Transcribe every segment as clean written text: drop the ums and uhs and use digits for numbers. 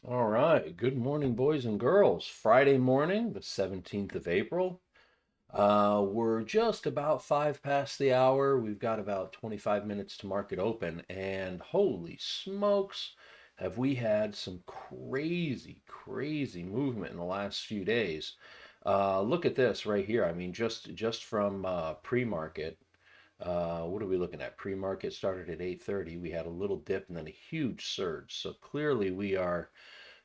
All right. Good morning, boys and girls. Friday morning, the 17th of April. We're just about five past the hour. We've got about 25 minutes to market open. And holy smokes, have we had some crazy, crazy movement in the last few days. Look at this right here. I mean, just from pre-market. What are we looking at? Pre-market started at 8:30. We had a little dip and then a huge surge. So clearly we are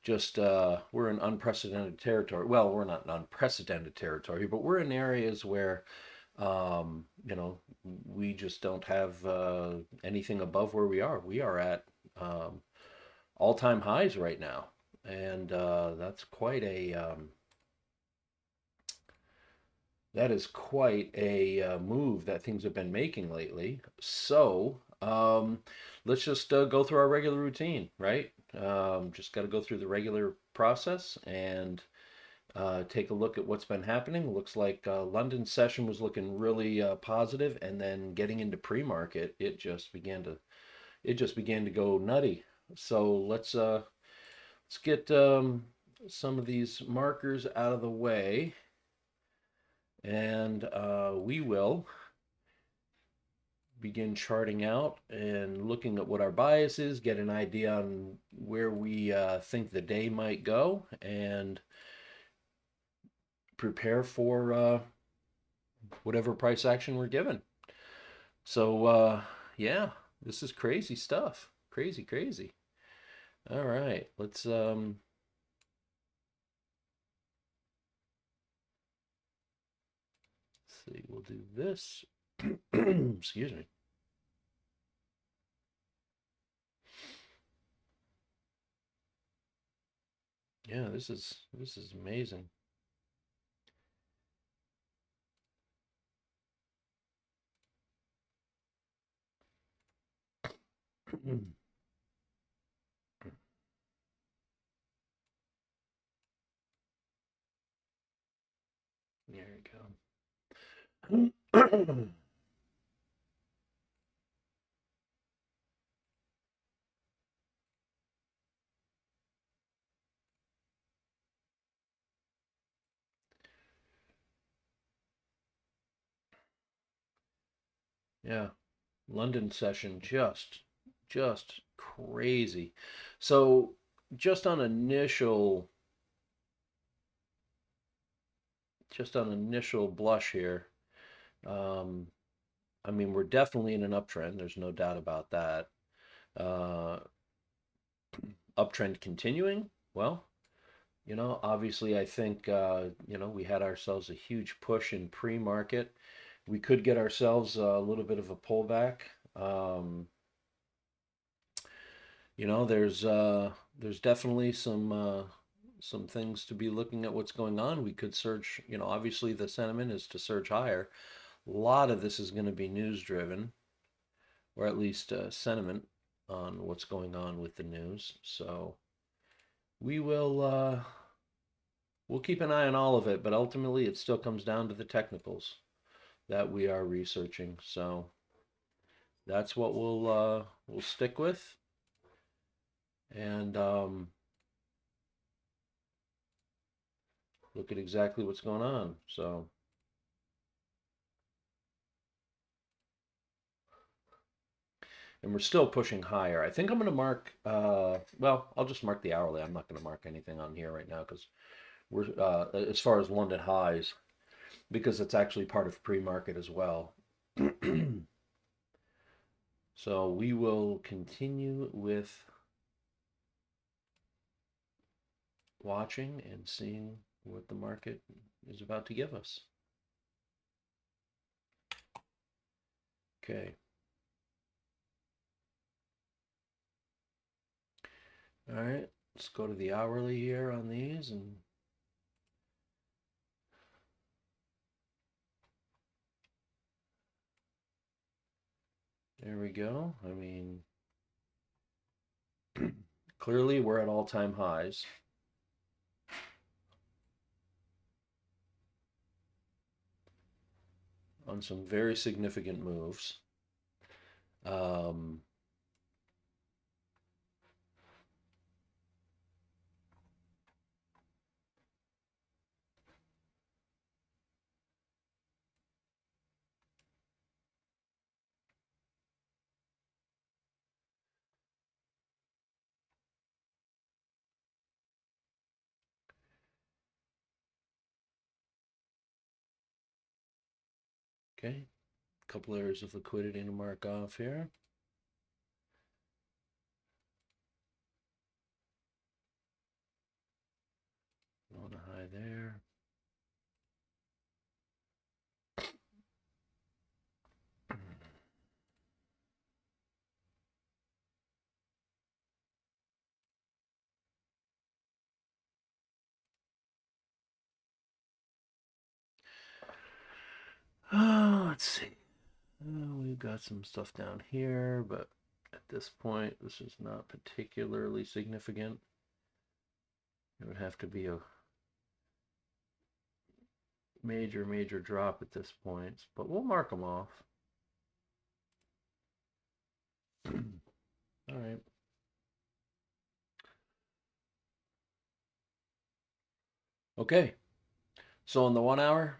just we're in unprecedented territory. Well, we're not in unprecedented territory, but we're in areas where you know we just don't have anything above where we are. We are at all-time highs right now, and that's quite a that is quite a move that things have been making lately. So let's just go through our regular routine, right? Just got to go through the regular process and take a look at what's been happening. Looks like London session was looking really positive, and then getting into pre-market, it just began to go nutty. So let's get some of these markers out of the way, and we will begin charting out and looking at what our bias is, get an idea on where we think the day might go, and prepare for whatever price action we're given. So, yeah, this is crazy stuff. Crazy, crazy. All right, see. We'll do this. Excuse me. Yeah, this is amazing. There you go. Yeah, London session just crazy. So just on initial just on initial blush here, um, I mean we're definitely in an uptrend. There's no doubt about that. Uh, Uptrend continuing. Well, obviously I think we had ourselves a huge push in pre-market. We could get ourselves a little bit of a pullback. Um, there's definitely some things to be looking at what's going on. We could surge, obviously the sentiment is to surge higher. A lot of this is going to be news driven, or at least sentiment on what's going on with the news. So we will we'll keep an eye on all of it, but ultimately it still comes down to the technicals that we are researching. So that's what we'll stick with, and look at exactly what's going on. So, and we're still pushing higher. I think I'm going to mark, well, I'll just mark the hourly. I'm not going to mark anything on here right now because we're, as far as London highs, because it's actually part of pre-market as well. So we will continue with watching and seeing what the market is about to give us. Okay. All right. Let's go to the hourly here on these, and there we go. I mean, clearly we're at all-time highs. On some very significant moves. Um, Okay, a couple areas of liquidity to mark off here. On a high there. Let's see. We've got some stuff down here, but at this point, this is not particularly significant. It would have to be a major drop at this point, but we'll mark them off. All right. Okay. So in the 1 hour,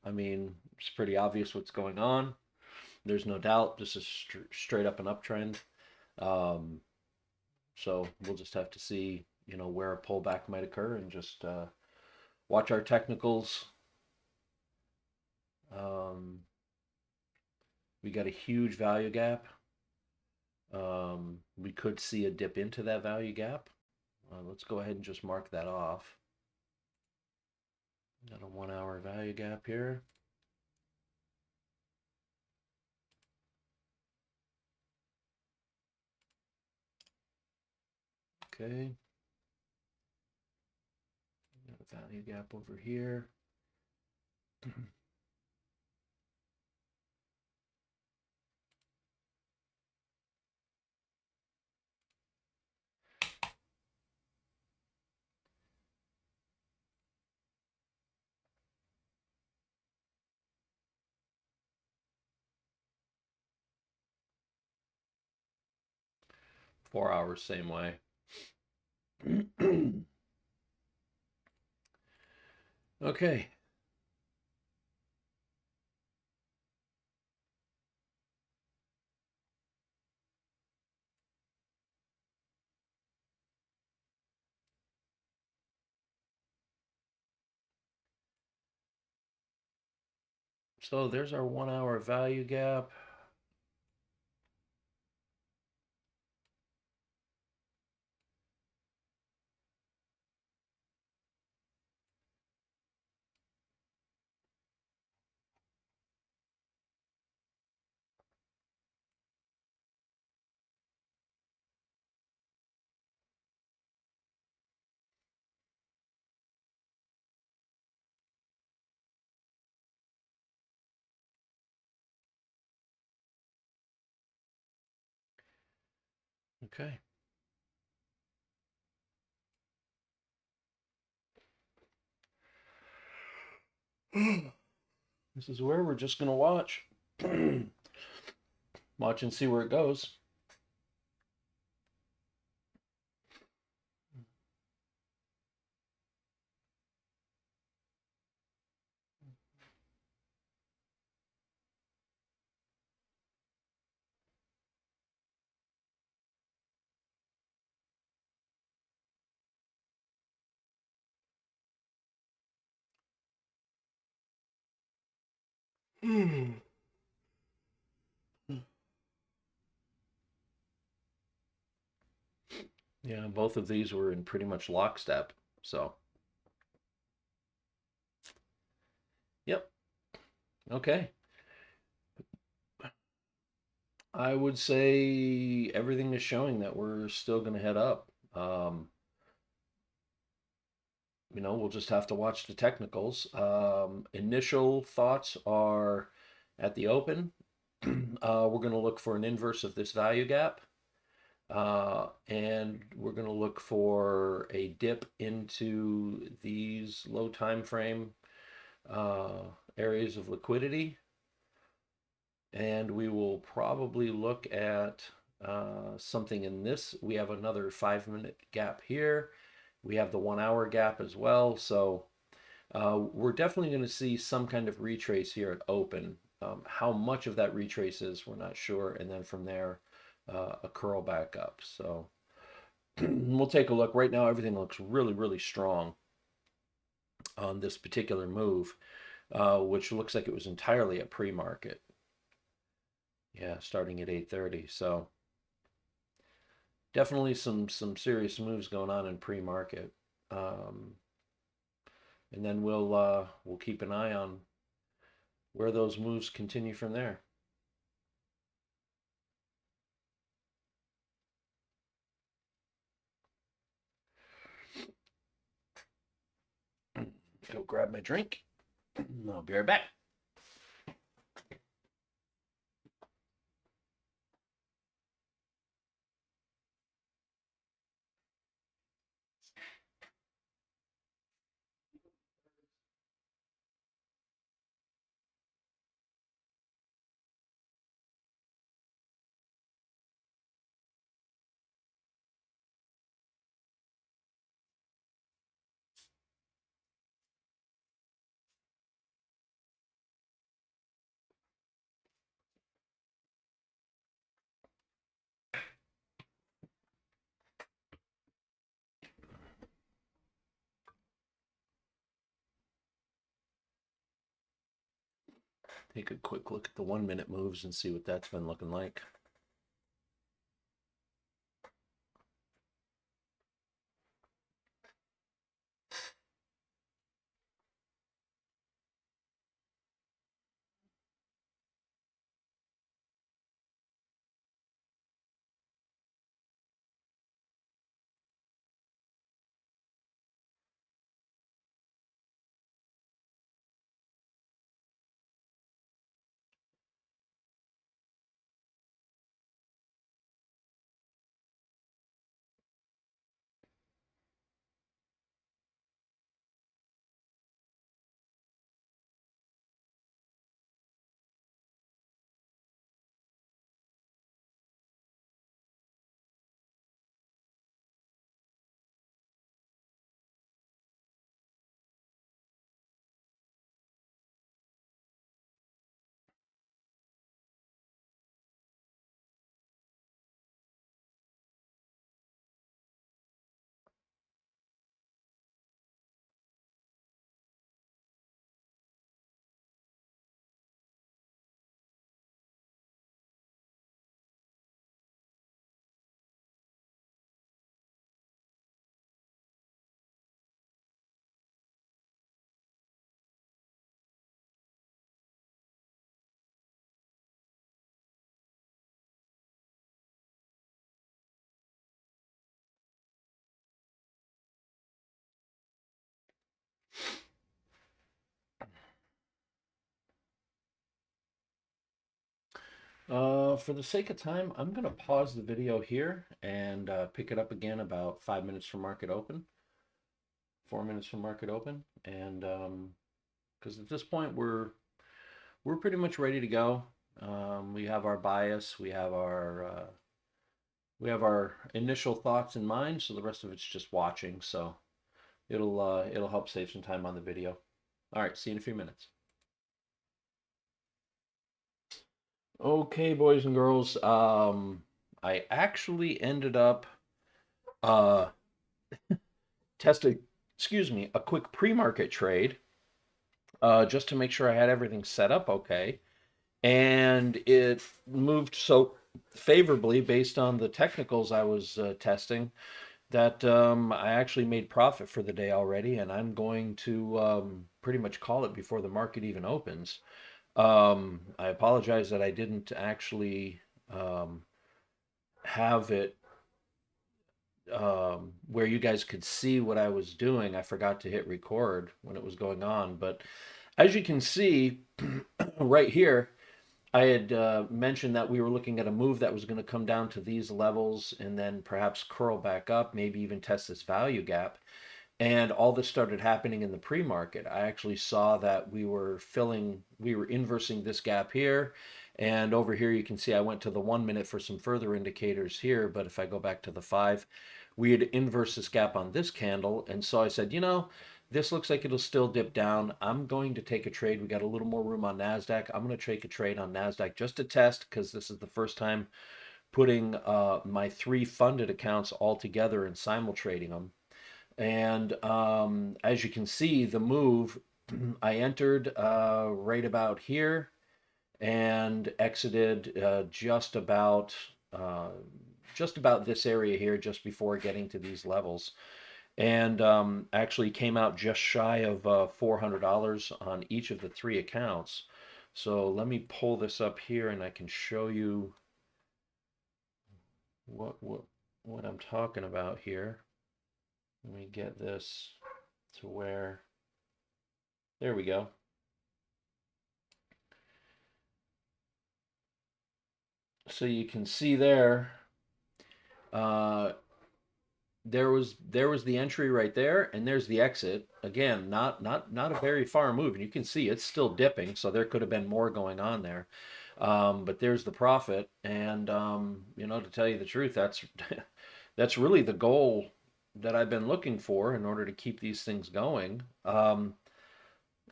I mean, it's pretty obvious what's going on. There's no doubt this is straight up an uptrend. Um, so we'll just have to see, where a pullback might occur and just watch our technicals. We got a huge value gap. We could see a dip into that value gap. Let's go ahead and just mark that off. Got a 1 hour value gap here. Okay. Got a value gap over here. 4 hours, same way. Okay. So there's our 1 hour value gap. Okay. This is where we're just going to watch. Watch and see where it goes. Yeah, both of these were in pretty much lockstep. So, yep. Okay. I would say everything is showing that we're still going to head up. We'll just have to watch the technicals. Initial thoughts are at the open. We're going to look for an inverse of this value gap. And we're going to look for a dip into these low time frame areas of liquidity. And we will probably look at something in this. We have another 5-minute gap here. We have the 1 hour gap as well. So we're definitely going to see some kind of retrace here at open. How much of that retrace is, we're not sure. And then from there, a curl back up. So we'll take a look. Right now, everything looks really strong on this particular move. which looks like it was entirely at pre-market. Yeah, starting at 8:30. So definitely some serious moves going on in pre-market. Um, and then we'll keep an eye on where those moves continue from there. Go grab my drink. I'll be right back. Take a quick look at the 1 minute moves and see what that's been looking like. For the sake of time, I'm going to pause the video here and pick it up again about 5 minutes from market open, 4 minutes from market open, and because at this point we're pretty much ready to go. We have our bias, we have our initial thoughts in mind, so the rest of it's just watching. So it'll help save some time on the video. All right, see you in a few minutes. Okay, boys and girls. I actually ended up uh testing, excuse me, a quick pre-market trade just to make sure I had everything set up okay. And it moved so favorably based on the technicals I was testing that I actually made profit for the day already, and I'm going to pretty much call it before the market even opens. I apologize that I didn't actually um, have it where you guys could see what I was doing. I forgot to hit record when it was going on, but as you can see right here, I had mentioned that we were looking at a move that was going to come down to these levels and then perhaps curl back up, maybe even test this value gap. And all this started happening in the pre-market. I actually saw that we were inversing this gap here. And over here, you can see I went to the 1 minute for some further indicators here. But if I go back to the 5, we had inversed this gap on this candle. And so I said, this looks like it'll still dip down. I'm going to take a trade. We got a little more room on NASDAQ. I'm going to take a trade on NASDAQ just to test because this is the first time putting my 3 funded accounts all together and simul trading them. And as you can see, the move I entered right about here and exited uh, just about this area here, just before getting to these levels, and actually came out just shy of $400 on each of the three accounts. So let me pull this up here, and I can show you what what what I'm talking about here. Let me get this to where, there we go. So you can see there, uh, there was the entry right there, and there's the exit. Again, not a very far move, and you can see it's still dipping, so there could have been more going on there. But there's the profit, and to tell you the truth, that's that's really the goal that I've been looking for in order to keep these things going.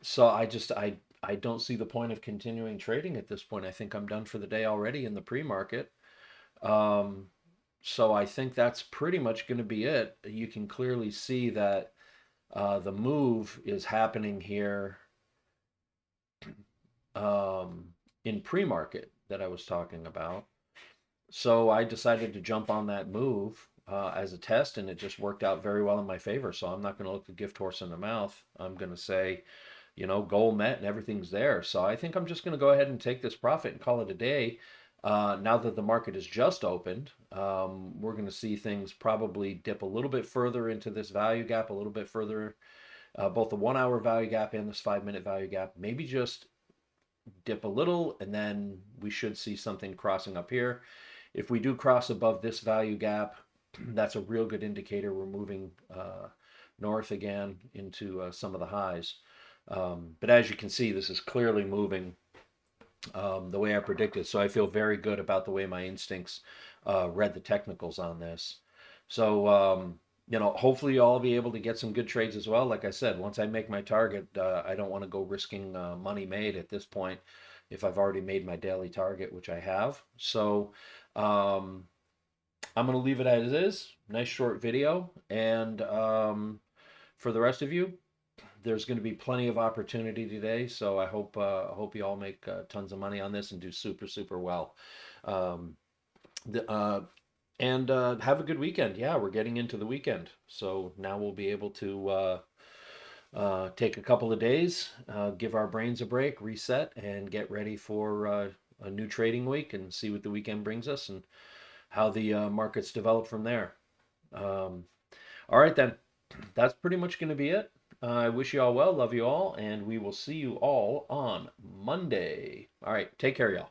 So I don't see the point of continuing trading at this point. I think I'm done for the day already in the pre-market. Um, so I think that's pretty much going to be it. You can clearly see that the move is happening here um, in pre-market that I was talking about. So I decided to jump on that move as a test, and it just worked out very well in my favor. So I'm not going to look the gift horse in the mouth. I'm going to say, goal met and everything's there. So I think I'm just going to go ahead and take this profit and call it a day. Now that the market has just opened, we're going to see things probably dip a little bit further into this value gap, a little bit further, both the 1 hour value gap and this 5 minute value gap. Maybe just dip a little, and then we should see something crossing up here. If we do cross above this value gap, that's a real good indicator we're moving north again into some of the highs. But as you can see, this is clearly moving the way I predicted. So I feel very good about the way my instincts read the technicals on this. So, hopefully you'll all be able to get some good trades as well. Like I said, once I make my target, I don't want to go risking money made at this point if I've already made my daily target, which I have. So, I'm going to leave it as is. Nice short video. And for the rest of you, there's going to be plenty of opportunity today, so I hope you all make tons of money on this and do super super well. Um, the, and Have a good weekend. Yeah, we're getting into the weekend, so now we'll be able to take a couple of days, give our brains a break, reset, and get ready for a new trading week and see what the weekend brings us and how the markets develop from there. Um, all right, then. That's pretty much going to be it. I wish you all well, love you all, and we will see you all on Monday. All right, take care, y'all.